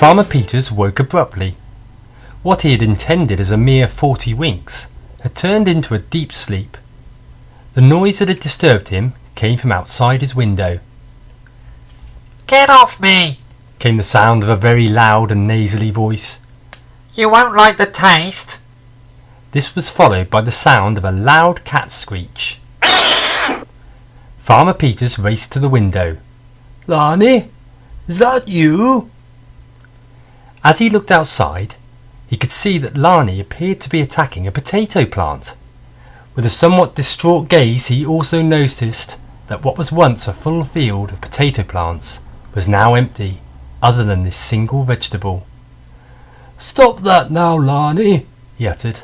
Farmer Peters woke abruptly. What he had intended as a mere 40 winks had turned into a deep sleep. The noise that had disturbed him came from outside his window. "Get off me!" came the sound of a very loud and nasally voice. "You won't like the taste." This was followed by the sound of a loud cat screech. Farmer Peters raced to the window. "Lani, is that you?" As he looked outside, he could see that Lani appeared to be attacking a potato plant. With a somewhat distraught gaze, he also noticed that what was once a full field of potato plants was now empty, other than this single vegetable. "Stop that now, Lani," he uttered.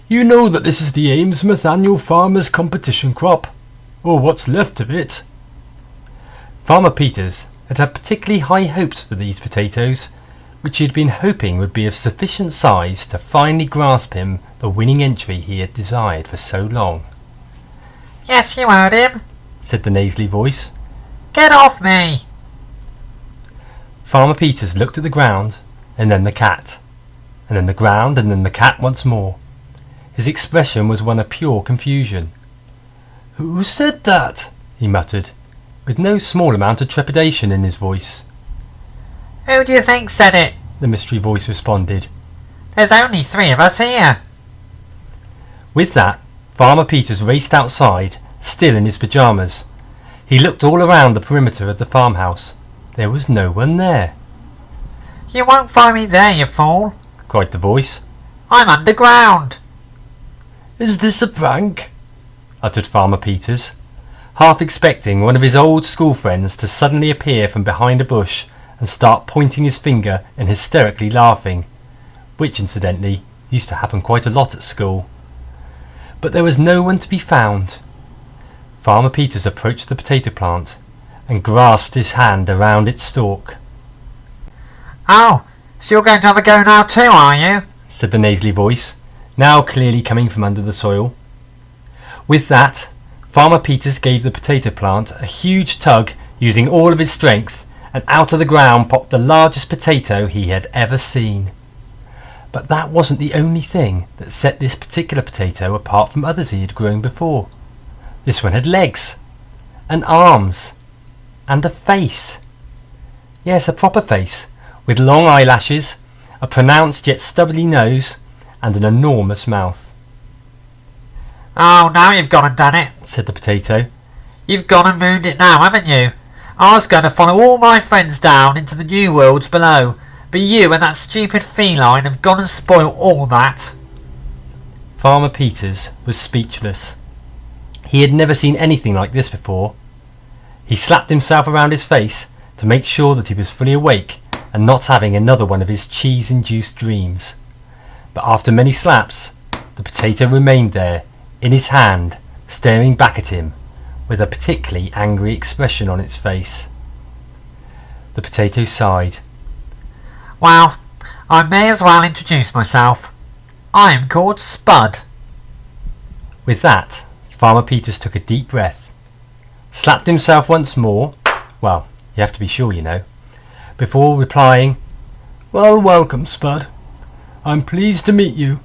"You know that this is the Amesmouth Annual Farmers' Competition crop, or what's left of it." Farmer Peters had had particularly high hopes for these potatoes, which he had been hoping would be of sufficient size to finally grasp him the winning entry he had desired for so long. "Yes, you heard him," said the nasally voice. "Get off me!" Farmer Peters looked at the ground, and then the cat, and then the ground, and then the cat once more. His expression was one of pure confusion. "Who said that?" he muttered, with no small amount of trepidation in his voice. "Who do you think said it?" The mystery voice responded. "There's only 3 of us here." With that, Farmer Peters raced outside, still in his pyjamas. He looked all around the perimeter of the farmhouse. There was no one there. "You won't find me there, you fool," cried the voice. "I'm underground." "Is this a prank?" uttered Farmer Peters, half expecting one of his old school friends to suddenly appear from behind a bush and start pointing his finger and hysterically laughing, which incidentally used to happen quite a lot at school. But there was no one to be found. Farmer Peters approached the potato plant and grasped his hand around its stalk. "Oh, so you're going to have a go now too, are you?" said the nasally voice, now clearly coming from under the soil. With that, Farmer Peters gave the potato plant a huge tug using all of his strength, and out of the ground popped the largest potato he had ever seen. But that wasn't the only thing that set this particular potato apart from others he had grown before. This one had legs, and arms, and a face. Yes, a proper face, with long eyelashes, a pronounced yet stubbly nose, and an enormous mouth. "Oh, now you've gone and done it," said the potato. "You've gone and mooned it now, haven't you? I was going to follow all my friends down into the new worlds below, but you and that stupid feline have gone and spoilt all that." Farmer Peters was speechless. He had never seen anything like this before. He slapped himself around his face to make sure that he was fully awake and not having another one of his cheese-induced dreams. But after many slaps, the potato remained there, in his hand, staring back at him, with a particularly angry expression on its face. The potato sighed. "Well, I may as well introduce myself. I am called Spud." With that, Farmer Peters took a deep breath, slapped himself once more, well, you have to be sure, you know, before replying, "Well, welcome, Spud. I'm pleased to meet you.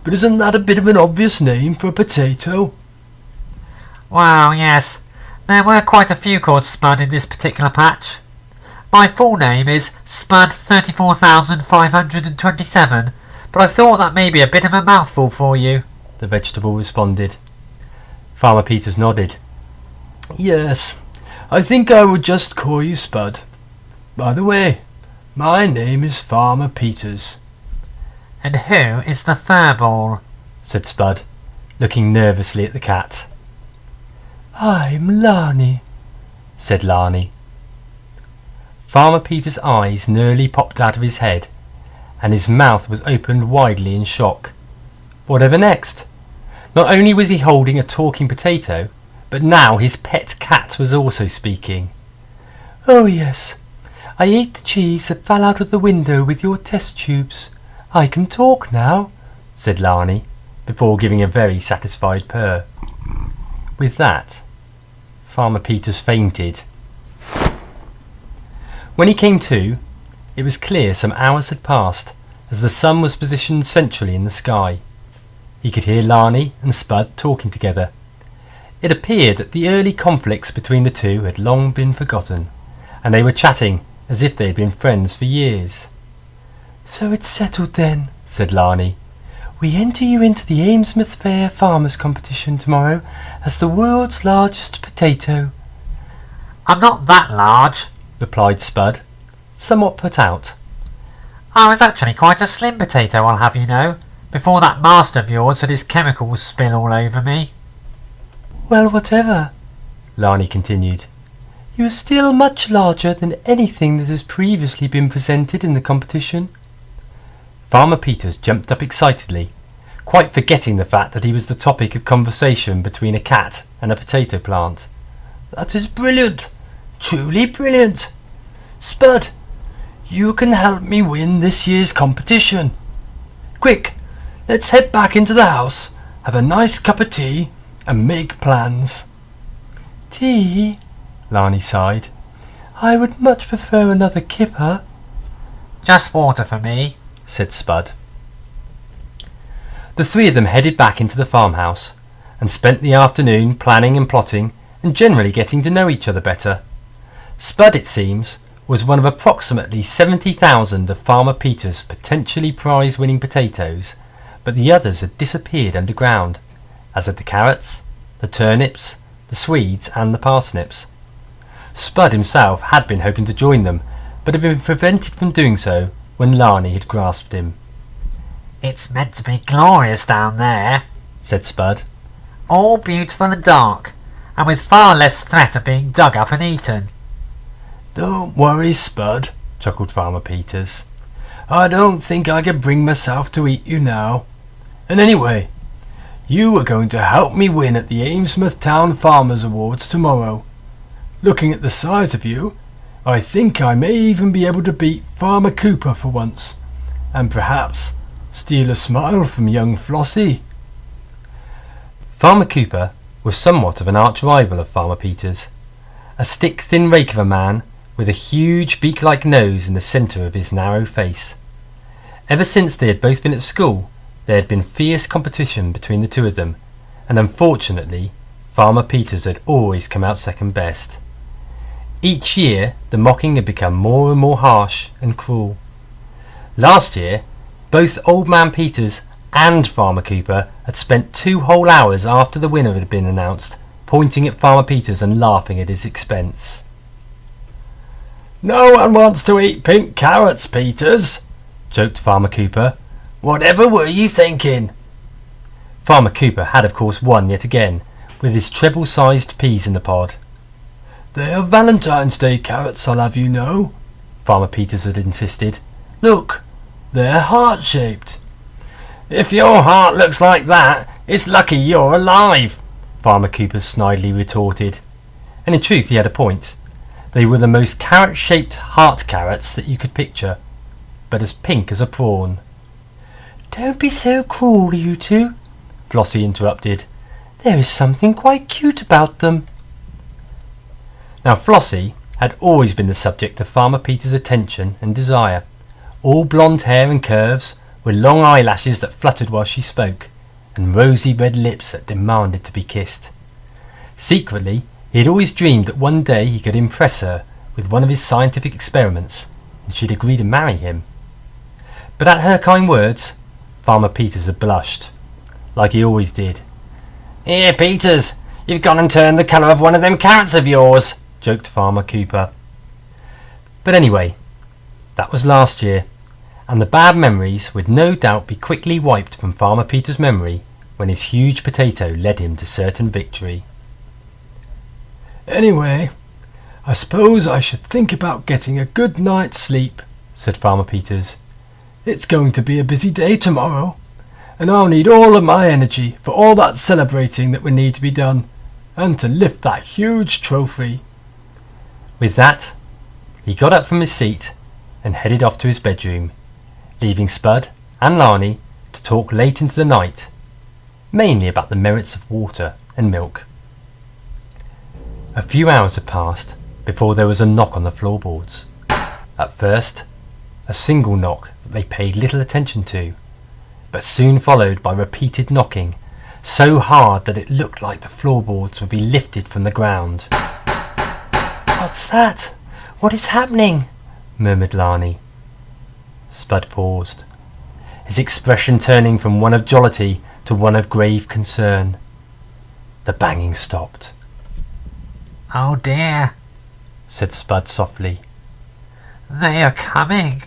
But isn't that a bit of an obvious name for a potato?" "Well, yes, there were quite a few called Spud in this particular patch. My full name is Spud 34,527, but I thought that may be a bit of a mouthful for you," the vegetable responded. Farmer Peters nodded. "Yes, I think I would just call you Spud. By the way, my name is Farmer Peters." "And who is the furball?" said Spud, looking nervously at the cat. "I'm Lani," said Lani. Farmer Peters' eyes nearly popped out of his head, and his mouth was opened widely in shock. Whatever next? Not only was he holding a talking potato, but now his pet cat was also speaking. "Oh yes, I ate the cheese that fell out of the window with your test tubes. I can talk now," said Lani, before giving a very satisfied purr. With that, Farmer Peters fainted. When he came to, It was clear some hours had passed, as the sun was positioned centrally in the sky. He could hear Lani and Spud talking together. It appeared that the early conflicts between the two had long been forgotten, and they were chatting as if they had been friends for years. "So it's settled then," said Lani. "We enter you into the Amesmouth Fair Farmers' Competition tomorrow as the world's largest potato." I'm not that large, replied Spud, somewhat put out. I was actually quite a slim potato, I'll have you know, before that master of yours had his chemicals spill all over me. "Well, whatever," Lani continued, "you are still much larger than anything that has previously been presented in the competition." Farmer Peters jumped up excitedly, quite forgetting the fact that he was the topic of conversation between a cat and a potato plant. "That is brilliant! Truly brilliant! Spud, you can help me win this year's competition. Quick, let's head back into the house, have a nice cup of tea, and make plans." "Tea?" Lani sighed. "I would much prefer another kipper." Just water for me, said Spud. The three of them headed back into the farmhouse and spent the afternoon planning and plotting and generally getting to know each other better. Spud, it seems, was one of approximately 70,000 of Farmer Peters' potentially prize-winning potatoes, but the others had disappeared underground, as had the carrots, the turnips, the swedes and the parsnips. Spud himself had been hoping to join them, but had been prevented from doing so when Lani had grasped him. It's meant to be glorious down there, said Spud. All beautiful and dark, and with far less threat of being dug up and eaten. "Don't worry, Spud," chuckled Farmer Peters. "I don't think I could bring myself to eat you now. And anyway, you are going to help me win at the Amesmouth Town Farmers Awards tomorrow. Looking at the size of you, I think I may even be able to beat Farmer Cooper for once, and perhaps steal a smile from young Flossie." Farmer Cooper was somewhat of an arch-rival of Farmer Peters, a stick-thin rake of a man with a huge beak-like nose in the centre of his narrow face. Ever since they had both been at school, there had been fierce competition between the two of them, and unfortunately, Farmer Peters had always come out second best. Each year, the mocking had become more and more harsh and cruel. Last year, both Old Man Peters and Farmer Cooper had spent 2 whole hours after the winner had been announced, pointing at Farmer Peters and laughing at his expense. "No one wants to eat pink carrots, Peters," joked Farmer Cooper. "Whatever were you thinking?" Farmer Cooper had of course won yet again, with his treble-sized peas in the pod. "They are Valentine's Day carrots, I'll have you know," Farmer Peters had insisted. "Look, they're heart-shaped." "If your heart looks like that, it's lucky you're alive," Farmer Cooper snidely retorted. And in truth he had a point. They were the most carrot-shaped heart carrots that you could picture, but as pink as a prawn. "Don't be so cruel, you two," Flossie interrupted. "There is something quite cute about them." Now Flossie had always been the subject of Farmer Peters' attention and desire, all blonde hair and curves, with long eyelashes that fluttered while she spoke, and rosy red lips that demanded to be kissed. Secretly, he had always dreamed that one day he could impress her with one of his scientific experiments, and she'd agree to marry him. But at her kind words, Farmer Peters had blushed, like he always did. "Here, Peters, you've gone and turned the colour of one of them carrots of yours," joked Farmer Cooper. But anyway, that was last year, and the bad memories would no doubt be quickly wiped from Farmer Peters' memory when his huge potato led him to certain victory. "Anyway, I suppose I should think about getting a good night's sleep," said Farmer Peters. "It's going to be a busy day tomorrow, and I'll need all of my energy for all that celebrating that will need to be done, and to lift that huge trophy." With that, he got up from his seat and headed off to his bedroom, leaving Spud and Lani to talk late into the night, mainly about the merits of water and milk. A few hours had passed before there was a knock on the floorboards. At first, a single knock that they paid little attention to, but soon followed by repeated knocking, so hard that it looked like the floorboards would be lifted from the ground. "What's that? What is happening?" murmured Lani. Spud paused, his expression turning from one of jollity to one of grave concern. The banging stopped. "Oh dear," said Spud softly. "they are coming."